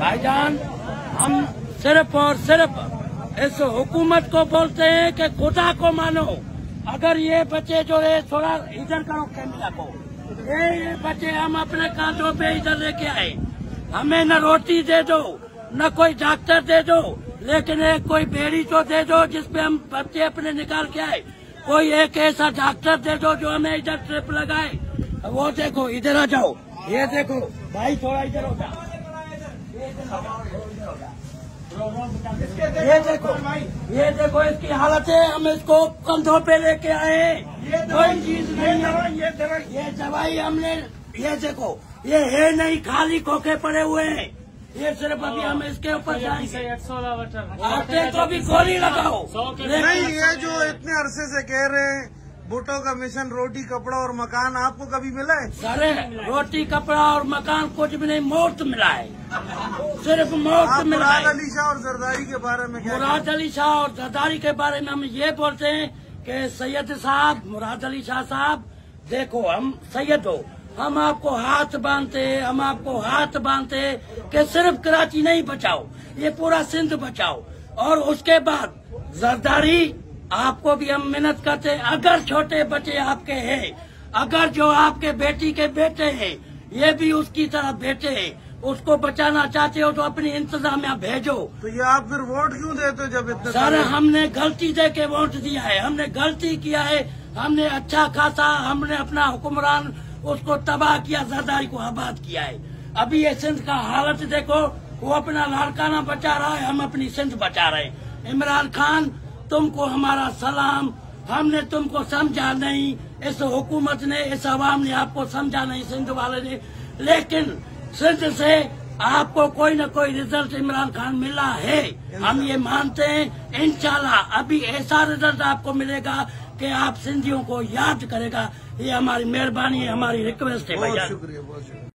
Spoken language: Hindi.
भाईजान, हम सिर्फ और सिर्फ इस हुकूमत को बोलते हैं कि खुदा को मानो। अगर ये बच्चे जो है थोड़ा इधर करो कैमरा को, ये बच्चे हम अपने कांधों पे इधर लेके आए, हमें न रोटी दे दो न कोई डॉक्टर दे दो, लेकिन एक कोई बेड़ी तो दे दो जिसपे हम बच्चे अपने निकाल के आए। कोई एक ऐसा डॉक्टर दे दो जो हमें इधर ट्रिप लगाए। वो देखो, इधर आ जाओ, ये देखो भाई, थोड़ा इधर हो जाओ, ये देखो इसकी हालत है। हम इसको कंधों पे लेके आए, कोई चीज नहीं है। ये दवाई हमने, ये देखो, ये है नहीं, खाली खोखे पड़े हुए हैं। ये सिर्फ अभी हम इसके ऊपर जाएंगे, आटे को भी गोली लगाओ। नहीं, ये जो इतने अरसे से कह रहे हैं भुट्टो का मिशन रोटी कपड़ा और मकान, आपको कभी मिला है? सर, रोटी कपड़ा और मकान कुछ भी नहीं, मौत मिला है, सिर्फ मौत मिला है। मुराद अली शाह और जरदारी के बारे में क्या? मुराद अली शाह और जरदारी के बारे में हम ये बोलते हैं कि सैयद साहब, मुराद अली शाह साहब, देखो हम सैयद हो, हम आपको हाथ बांधते, हम आपको हाथ बांधते कि सिर्फ कराची नहीं बचाओ, ये पूरा सिंध बचाओ। और उसके बाद जरदारी, आपको भी हम मेहनत करते हैं। अगर छोटे बच्चे आपके हैं, अगर जो आपके बेटी के बेटे हैं, ये भी उसकी तरह बेटे हैं, उसको बचाना चाहते हो तो अपनी इंतजामिया भेजो। तो ये आप फिर वोट क्यों देते हो जब इतने? सर, हमने गलती दे के वोट दिया है, हमने गलती किया है, हमने अच्छा खासा, हमने अपना हुक्मरान उसको तबाह किया, जरदारी को आबाद किया है। अभी ये सिंध का हालत देखो, वो अपना लाड़काना बचा रहा है, हम अपनी सिंध बचा रहे हैं। इमरान खान, तुमको हमारा सलाम, हमने तुमको समझा नहीं, इस हुकूमत ने, इस अवाम ने आपको समझा नहीं, सिंध वाले ने, लेकिन सिंध से आपको कोई न कोई रिजल्ट इमरान खान मिला है, हम ये मानते हैं। इंशाल्लाह अभी ऐसा रिजल्ट आपको मिलेगा कि आप सिंधियों को याद करेगा। ये हमारी मेहरबानी है, हमारी रिक्वेस्ट है भैया। बहुत शुक्रिया, बहुत शुक्रिया।